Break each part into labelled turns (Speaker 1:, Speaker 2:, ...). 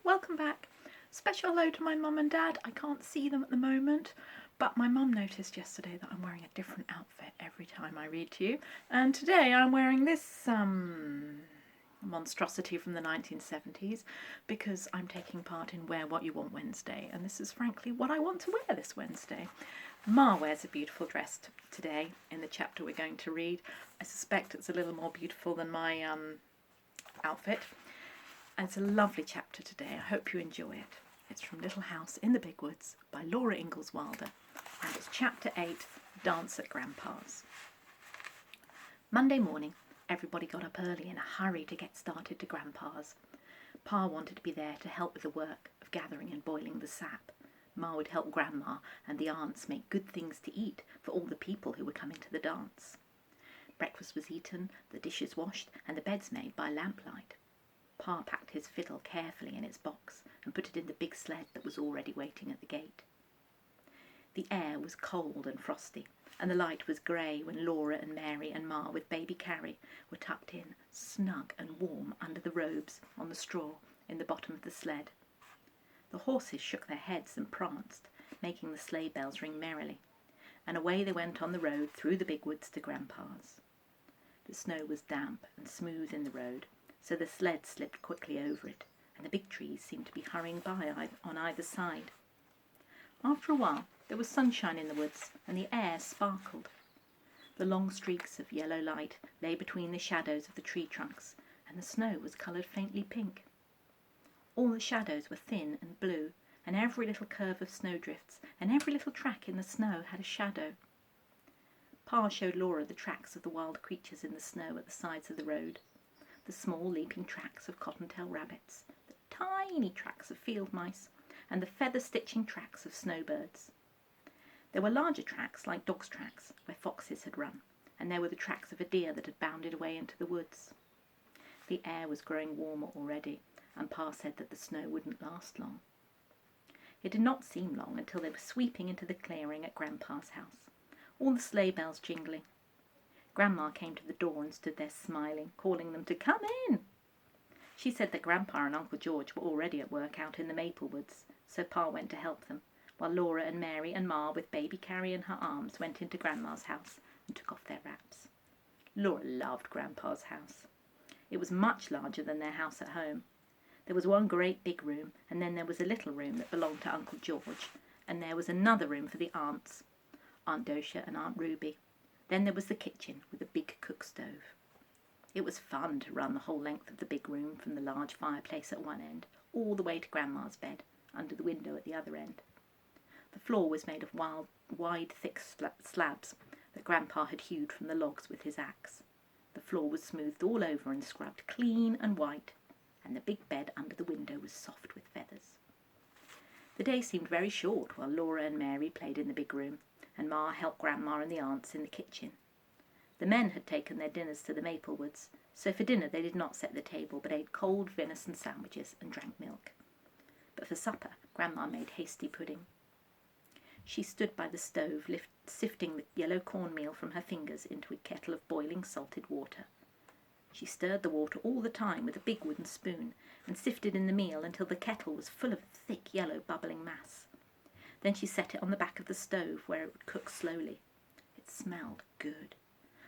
Speaker 1: welcome back. Special hello to my mum and dad. I can't see them at the moment, but my mum noticed yesterday that I'm wearing a different outfit every time I read to you. And today I'm wearing this monstrosity from the 1970s because I'm taking part in Wear What You Want Wednesday, and this is frankly what I want to wear this Wednesday. Ma wears a beautiful dress today in the chapter we're going to read. I suspect it's a little more beautiful than my outfit. And it's a lovely chapter today. I hope you enjoy it. It's from Little House in the Big Woods by Laura Ingalls Wilder, and it's chapter 8, Dance at Grandpa's. Monday morning, everybody got up early in a hurry to get started to Grandpa's. Pa wanted to be there to help with the work of gathering and boiling the sap. Ma would help Grandma and the aunts make good things to eat for all the people who were coming to the dance. Breakfast was eaten, the dishes washed, and the beds made by lamplight. Pa packed his fiddle carefully in its box and put it in the big sled that was already waiting at the gate. The air was cold and frosty, and the light was grey when Laura and Mary and Ma with baby Carrie were tucked in, snug and warm under the robes on the straw in the bottom of the sled. The horses shook their heads and pranced, making the sleigh bells ring merrily, and away they went on the road through the big woods to Grandpa's. The snow was damp and smooth in the road, so the sled slipped quickly over it, and the big trees seemed to be hurrying by on either side. After a while, there was sunshine in the woods, and the air sparkled. The long streaks of yellow light lay between the shadows of the tree trunks, and the snow was coloured faintly pink. All the shadows were thin and blue, and every little curve of snowdrifts and every little track in the snow had a shadow. Pa showed Laura the tracks of the wild creatures in the snow at the sides of the road. The small leaping tracks of cottontail rabbits, the tiny tracks of field mice, and the feather-stitching tracks of snowbirds. There were larger tracks, like dogs' tracks, where foxes had run, and there were the tracks of a deer that had bounded away into the woods. The air was growing warmer already, and Pa said that the snow wouldn't last long. It did not seem long until they were sweeping into the clearing at Grandpa's house, all the sleigh bells jingling. Grandma came to the door and stood there smiling, calling them to come in. She said that Grandpa and Uncle George were already at work out in the maple woods, so Pa went to help them, while Laura and Mary and Ma with baby Carrie in her arms went into Grandma's house and took off their wraps. Laura loved Grandpa's house. It was much larger than their house at home. There was one great big room, and then there was a little room that belonged to Uncle George, and there was another room for the aunts, Aunt Docia and Aunt Ruby. Then there was the kitchen with a big cook stove. It was fun to run the whole length of the big room from the large fireplace at one end all the way to Grandma's bed under the window at the other end. The floor was made of wide, thick slabs that Grandpa had hewed from the logs with his axe. The floor was smoothed all over and scrubbed clean and white, and the big bed under the window was soft with feathers. The day seemed very short while Laura and Mary played in the big room, and Ma helped Grandma and the aunts in the kitchen. The men had taken their dinners to the maple woods, so for dinner they did not set the table, but ate cold venison sandwiches and drank milk. But for supper, Grandma made hasty pudding. She stood by the stove, sifting the yellow cornmeal from her fingers into a kettle of boiling salted water. She stirred the water all the time with a big wooden spoon, and sifted in the meal until the kettle was full of a thick yellow bubbling mass. Then she set it on the back of the stove where it would cook slowly. It smelled good.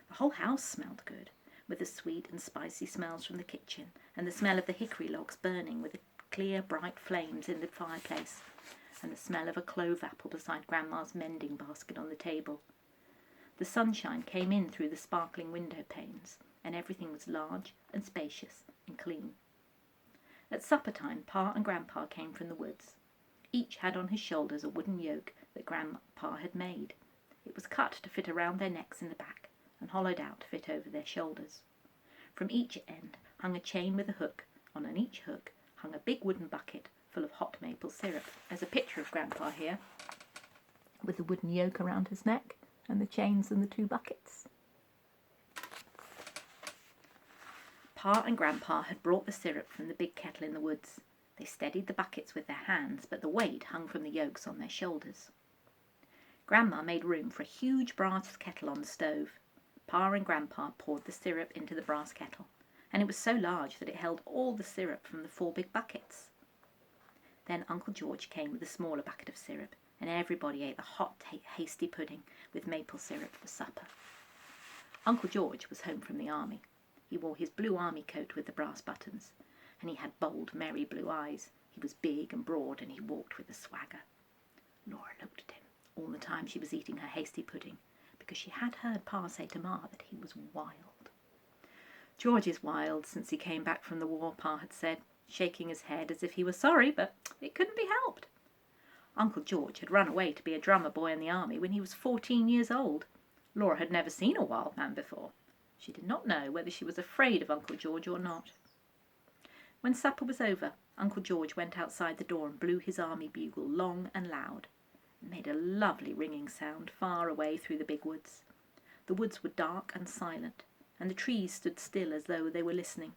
Speaker 1: The whole house smelled good, with the sweet and spicy smells from the kitchen, and the smell of the hickory logs burning with the clear, bright flames in the fireplace, and the smell of a clove apple beside Grandma's mending basket on the table. The sunshine came in through the sparkling window panes, and everything was large and spacious and clean. At supper time, Pa and Grandpa came from the woods. Each had on his shoulders a wooden yoke that Grandpa had made. It was cut to fit around their necks in the back, and hollowed out to fit over their shoulders. From each end hung a chain with a hook. On each hook hung a big wooden bucket full of hot maple syrup. There's a picture of Grandpa here, with the wooden yoke around his neck, and the chains and the two buckets. Pa and Grandpa had brought the syrup from the big kettle in the woods. They steadied the buckets with their hands, but the weight hung from the yokes on their shoulders. Grandma made room for a huge brass kettle on the stove. Pa and Grandpa poured the syrup into the brass kettle, and it was so large that it held all the syrup from the 4 big buckets. Then Uncle George came with a smaller bucket of syrup, and everybody ate the hot, hasty pudding with maple syrup for supper. Uncle George was home from the army. He wore his blue army coat with the brass buttons, and he had bold, merry blue eyes. He was big and broad, and he walked with a swagger. Laura looked at him all the time she was eating her hasty pudding, because she had heard Pa say to Ma that he was wild. George is wild since he came back from the war, Pa had said, shaking his head as if he was sorry, but it couldn't be helped. Uncle George had run away to be a drummer boy in the army when he was 14 years old. Laura had never seen a wild man before. She did not know whether she was afraid of Uncle George or not. When supper was over, Uncle George went outside the door and blew his army bugle long and loud. It made a lovely ringing sound far away through the big woods. The woods were dark and silent, and the trees stood still as though they were listening.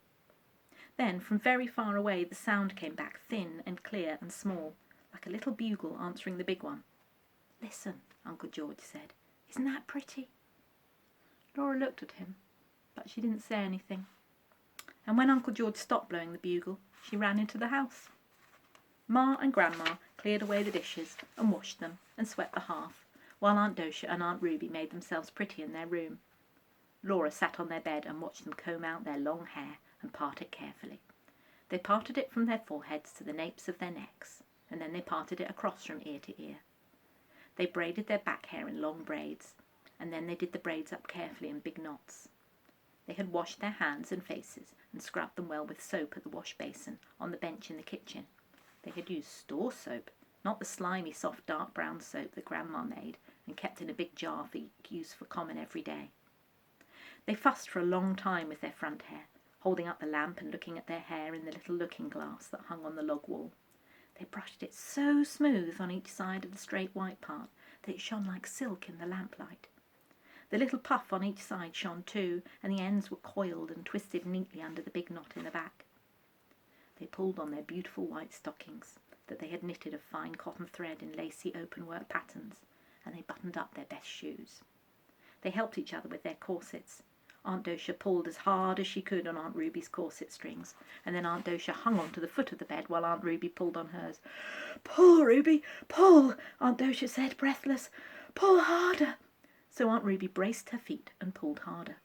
Speaker 1: Then, from very far away, the sound came back thin and clear and small, like a little bugle answering the big one. "Listen," Uncle George said. "Isn't that pretty?" Laura looked at him, but she didn't say anything. And when Uncle George stopped blowing the bugle, she ran into the house. Ma and Grandma cleared away the dishes and washed them and swept the hearth, while Aunt Docia and Aunt Ruby made themselves pretty in their room. Laura sat on their bed and watched them comb out their long hair and part it carefully. They parted it from their foreheads to the napes of their necks, and then they parted it across from ear to ear. They braided their back hair in long braids, and then they did the braids up carefully in big knots. They had washed their hands and faces and scrubbed them well with soap at the wash basin on the bench in the kitchen. They had used store soap, not the slimy, soft, dark brown soap that Grandma made and kept in a big jar for use for common every day. They fussed for a long time with their front hair, holding up the lamp and looking at their hair in the little looking glass that hung on the log wall. They brushed it so smooth on each side of the straight white part that it shone like silk in the lamplight. The little puff on each side shone too, and the ends were coiled and twisted neatly under the big knot in the back. They pulled on their beautiful white stockings that they had knitted of fine cotton thread in lacy open-work patterns, and they buttoned up their best shoes. They helped each other with their corsets. Aunt Docia pulled as hard as she could on Aunt Ruby's corset strings, and then Aunt Docia hung on to the foot of the bed while Aunt Ruby pulled on hers. "Pull, Ruby, pull," Aunt Docia said, breathless. "Pull harder." So Aunt Ruby braced her feet and pulled harder.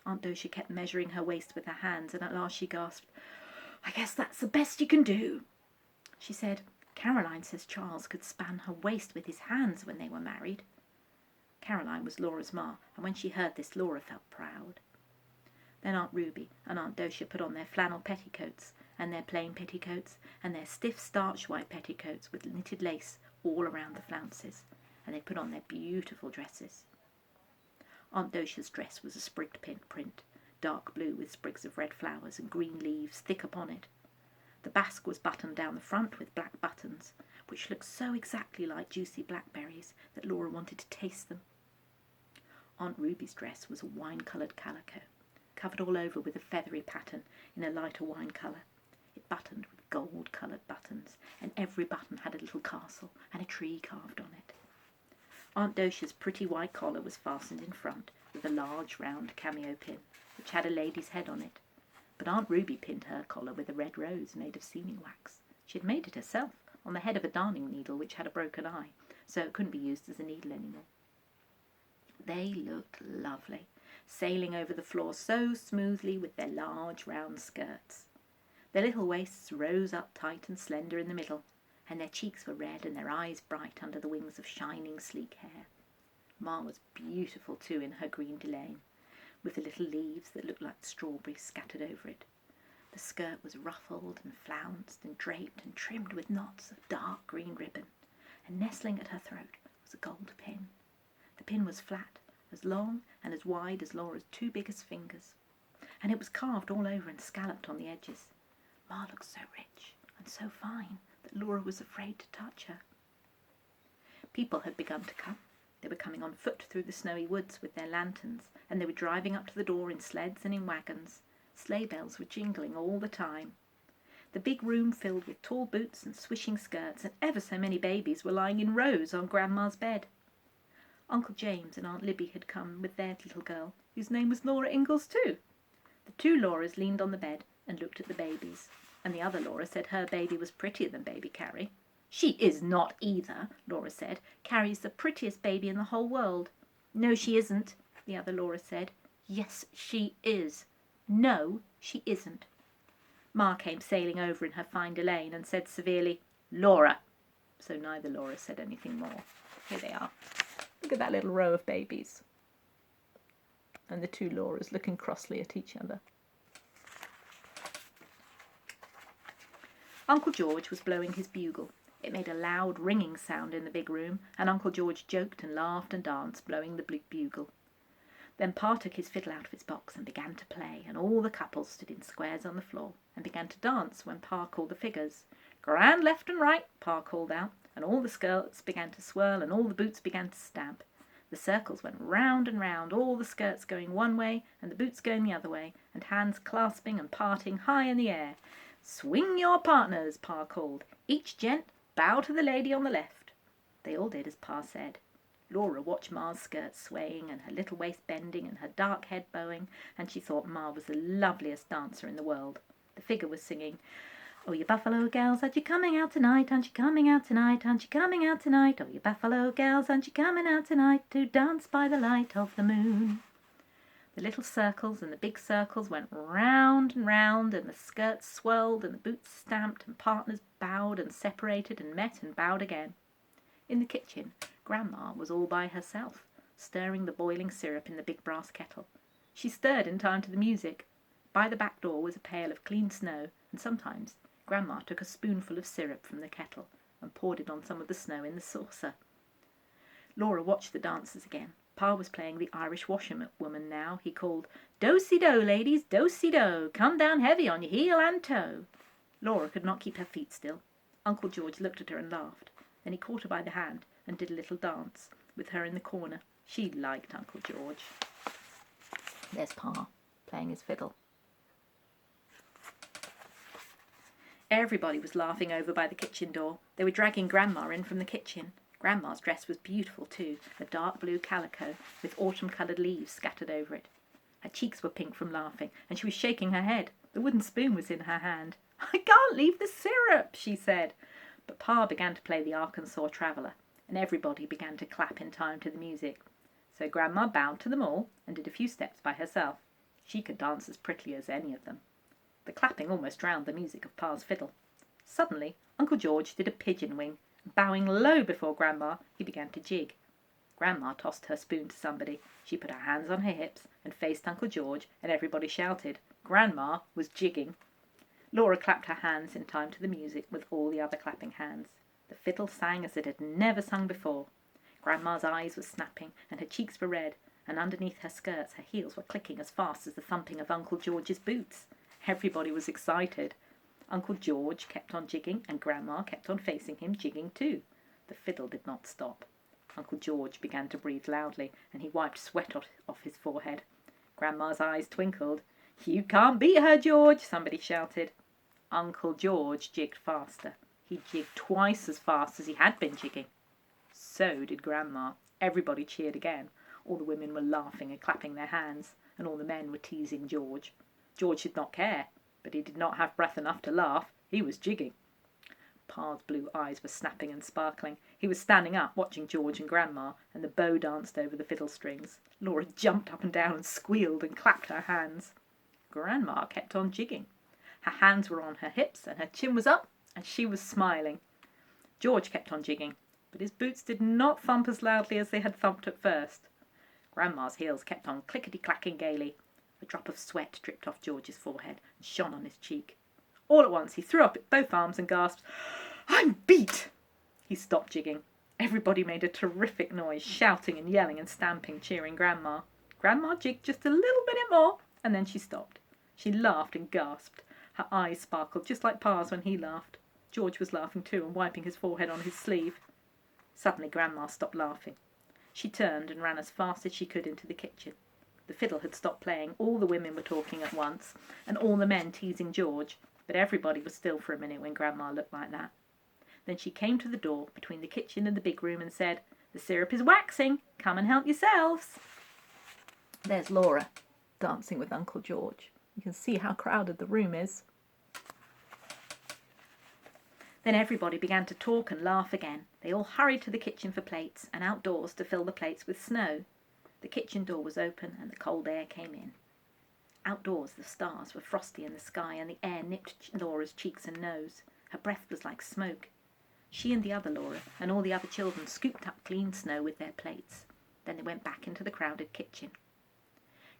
Speaker 1: Aunt Docia kept measuring her waist with her hands, and at last she gasped, "I guess that's the best you can do." She said, "Caroline says Charles could span her waist with his hands when they were married." Caroline was Laura's ma, and when she heard this, Laura felt proud. Then Aunt Ruby and Aunt Docia put on their flannel petticoats, and their plain petticoats, and their stiff starched white petticoats with knitted lace all around the flounces, and they put on their beautiful dresses. Aunt Docia's dress was a sprigged print, dark blue with sprigs of red flowers and green leaves thick upon it. The basque was buttoned down the front with black buttons, which looked so exactly like juicy blackberries that Laura wanted to taste them. Aunt Ruby's dress was a wine-coloured calico, covered all over with a feathery pattern in a lighter wine colour. It buttoned with gold-coloured buttons, and every button had a little castle and a tree carved on it. Aunt Docia's pretty white collar was fastened in front with a large round cameo pin, which had a lady's head on it. But Aunt Ruby pinned her collar with a red rose made of sealing wax. She had made it herself, on the head of a darning needle which had a broken eye, so it couldn't be used as a needle anymore. They looked lovely, sailing over the floor so smoothly with their large round skirts. Their little waists rose up tight and slender in the middle, and their cheeks were red and their eyes bright under the wings of shining sleek hair. Ma was beautiful too in her green delaine, with the little leaves that looked like strawberries scattered over it. The skirt was ruffled and flounced and draped and trimmed with knots of dark green ribbon, and nestling at her throat was a gold pin. The pin was flat, as long and as wide as Laura's two biggest fingers, and it was carved all over and scalloped on the edges. Ma looked so rich and so fine that Laura was afraid to touch her. People had begun to come. They were coming on foot through the snowy woods with their lanterns, and they were driving up to the door in sleds and in wagons. Sleigh bells were jingling all the time. The big room filled with tall boots and swishing skirts, and ever so many babies were lying in rows on Grandma's bed. Uncle James and Aunt Libby had come with their little girl, whose name was Laura Ingalls too. The two Lauras leaned on the bed and looked at the babies, and the other Laura said her baby was prettier than baby Carrie. She is not either, Laura said. Carrie's the prettiest baby in the whole world. No, she isn't, the other Laura said. Yes, she is. No, she isn't. Ma came sailing over in her fine Delane and said severely, Laura. So neither Laura said anything more. Here they are. Look at that little row of babies. And the two Lauras looking crossly at each other. Uncle George was blowing his bugle. It made a loud ringing sound in the big room, and Uncle George joked and laughed and danced, blowing the big bugle. Then Pa took his fiddle out of his box and began to play, and all the couples stood in squares on the floor and began to dance when Pa called the figures. Grand left and right, Pa called out, and all the skirts began to swirl and all the boots began to stamp. The circles went round and round, all the skirts going one way and the boots going the other way, and hands clasping and parting high in the air. Swing your partners, Pa called. Each gent bow to the lady on the left. They all did as Pa said. Laura watched Ma's skirts swaying and her little waist bending and her dark head bowing, and she thought Ma was the loveliest dancer in the world. The figure was singing, Oh, you buffalo gals, aren't you coming out tonight? Aren't you coming out tonight? Aren't you coming out tonight? Oh, you buffalo gals, aren't you coming out tonight to dance by the light of the moon? The little circles and the big circles went round and round, and the skirts swirled and the boots stamped, and partners bowed and separated and met and bowed again. In the kitchen, Grandma was all by herself, stirring the boiling syrup in the big brass kettle. She stirred in time to the music. By the back door was a pail of clean snow, and sometimes Grandma took a spoonful of syrup from the kettle and poured it on some of the snow in the saucer. Laura watched the dancers again. Pa was playing the Irish washerwoman now. He called, Do-si-do, ladies, do-si-do. Come down heavy on your heel and toe. Laura could not keep her feet still. Uncle George looked at her and laughed. Then he caught her by the hand and did a little dance with her in the corner. She liked Uncle George. There's Pa playing his fiddle. Everybody was laughing over by the kitchen door. They were dragging Grandma in from the kitchen. Grandma's dress was beautiful too, a dark blue calico with autumn-coloured leaves scattered over it. Her cheeks were pink from laughing, and she was shaking her head. The wooden spoon was in her hand. I can't leave the syrup, she said. But Pa began to play the Arkansas Traveller, and everybody began to clap in time to the music. So Grandma bowed to them all and did a few steps by herself. She could dance as prettily as any of them. The clapping almost drowned the music of Pa's fiddle. Suddenly, Uncle George did a pigeon wing. Bowing low before Grandma, he began to jig. Grandma tossed her spoon to somebody. She put her hands on her hips and faced Uncle George, and everybody shouted. Grandma was jigging. Laura clapped her hands in time to the music with all the other clapping hands. The fiddle sang as it had never sung before. Grandma's eyes were snapping, and her cheeks were red, and underneath her skirts her heels were clicking as fast as the thumping of Uncle George's boots. Everybody was excited. Uncle George kept on jigging, and Grandma kept on facing him, jigging too. The fiddle did not stop. Uncle George began to breathe loudly, and he wiped sweat off his forehead. Grandma's eyes twinkled. You can't beat her, George, somebody shouted. Uncle George jigged faster. He jigged twice as fast as he had been jigging. So did Grandma. Everybody cheered again. All the women were laughing and clapping their hands, and all the men were teasing George. George did not care, but he did not have breath enough to laugh. He was jigging. Pa's blue eyes were snapping and sparkling. He was standing up, watching George and Grandma, and the bow danced over the fiddle strings. Laura jumped up and down and squealed and clapped her hands. Grandma kept on jigging. Her hands were on her hips, and her chin was up, and she was smiling. George kept on jigging, but his boots did not thump as loudly as they had thumped at first. Grandma's heels kept on clickety-clacking gaily. A drop of sweat dripped off George's forehead and shone on his cheek. All at once he threw up both arms and gasped, I'm beat! He stopped jigging. Everybody made a terrific noise, shouting and yelling and stamping, cheering Grandma. Grandma jigged just a little minute more, and then she stopped. She laughed and gasped. Her eyes sparkled just like Pa's when he laughed. George was laughing too and wiping his forehead on his sleeve. Suddenly Grandma stopped laughing. She turned and ran as fast as she could into the kitchen. The fiddle had stopped playing. All the women were talking at once, and all the men teasing George, but everybody was still for a minute when Grandma looked like that. Then she came to the door between the kitchen and the big room and said, The syrup is waxing. Come and help yourselves. There's Laura, dancing with Uncle George. You can see how crowded the room is. Then everybody began to talk and laugh again. They all hurried to the kitchen for plates and outdoors to fill the plates with snow. The kitchen door was open and the cold air came in. Outdoors the stars were frosty in the sky and the air nipped Laura's cheeks and nose. Her breath was like smoke. She and the other Laura and all the other children scooped up clean snow with their plates. Then they went back into the crowded kitchen.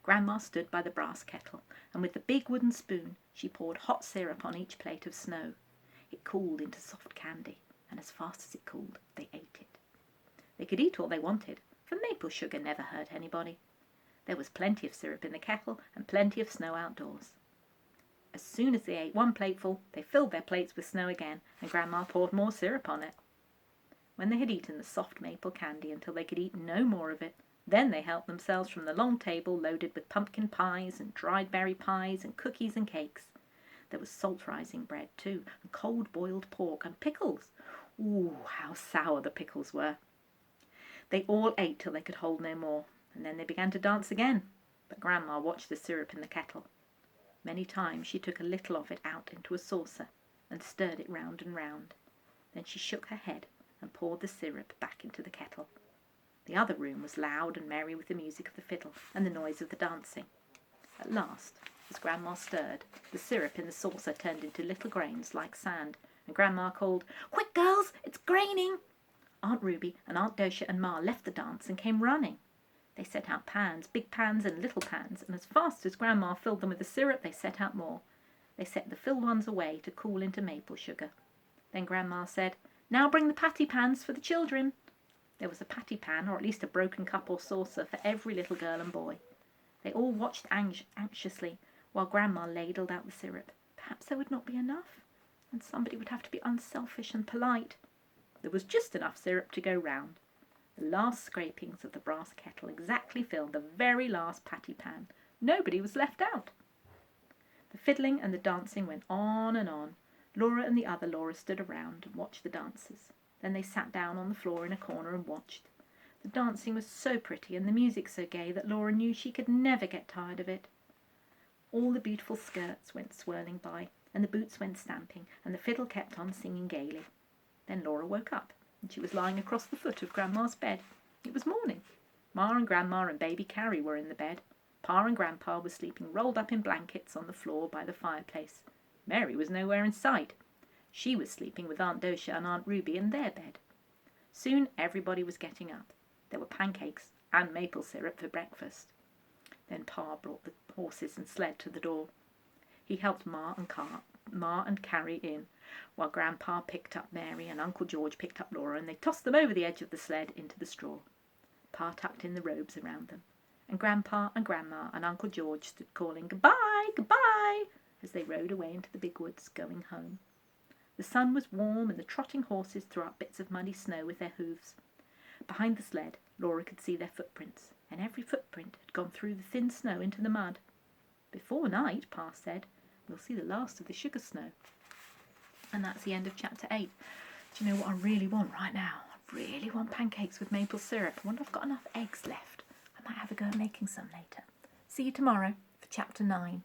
Speaker 1: Grandma stood by the brass kettle, and with the big wooden spoon she poured hot syrup on each plate of snow. It cooled into soft candy, and as fast as it cooled, they ate it. They could eat all they wanted, for maple sugar never hurt anybody. There was plenty of syrup in the kettle and plenty of snow outdoors. As soon as they ate one plateful, they filled their plates with snow again, and Grandma poured more syrup on it. When they had eaten the soft maple candy until they could eat no more of it, then they helped themselves from the long table loaded with pumpkin pies and dried berry pies and cookies and cakes. There was salt rising bread too, and cold boiled pork and pickles. Ooh, how sour the pickles were. They all ate till they could hold no more, and then they began to dance again. But Grandma watched the syrup in the kettle. Many times she took a little of it out into a saucer and stirred it round and round. Then she shook her head and poured the syrup back into the kettle. The other room was loud and merry with the music of the fiddle and the noise of the dancing. At last, as Grandma stirred, the syrup in the saucer turned into little grains like sand, and Grandma called, "Quick, girls, it's graining!" Aunt Ruby and Aunt Docia and Ma left the dance and came running. They set out pans, big pans and little pans, and as fast as Grandma filled them with the syrup, they set out more. They set the filled ones away to cool into maple sugar. Then Grandma said, "Now bring the patty pans for the children." There was a patty pan, or at least a broken cup or saucer, for every little girl and boy. They all watched anxiously while Grandma ladled out the syrup. Perhaps there would not be enough, and somebody would have to be unselfish and polite. There was just enough syrup to go round. The last scrapings of the brass kettle exactly filled the very last patty pan. Nobody was left out. The fiddling and the dancing went on and on. Laura and the other Laura stood around and watched the dancers. Then they sat down on the floor in a corner and watched. The dancing was so pretty and the music so gay that Laura knew she could never get tired of it. All the beautiful skirts went swirling by, and the boots went stamping, and the fiddle kept on singing gaily. Then Laura woke up, and she was lying across the foot of Grandma's bed. It was morning. Ma and Grandma and baby Carrie were in the bed. Pa and Grandpa were sleeping rolled up in blankets on the floor by the fireplace. Mary was nowhere in sight. She was sleeping with Aunt Docia and Aunt Ruby in their bed. Soon everybody was getting up. There were pancakes and maple syrup for breakfast. Then Pa brought the horses and sled to the door. He helped Ma and Carrie in, while Grandpa picked up Mary and Uncle George picked up Laura, and they tossed them over the edge of the sled into the straw. Pa tucked in the robes around them, and Grandpa and Grandma and Uncle George stood calling "Goodbye, goodbye," as they rode away into the big woods, going home. The sun was warm, and the trotting horses threw up bits of muddy snow with their hooves. Behind the sled, Laura could see their footprints, and every footprint had gone through the thin snow into the mud. "Before night," Pa said, "we'll see the last of the sugar snow." And that's the end of chapter 8. Do you know what I really want right now? I really want pancakes with maple syrup. I wonder if I've got enough eggs left. I might have a go at making some later. See you tomorrow for chapter 9.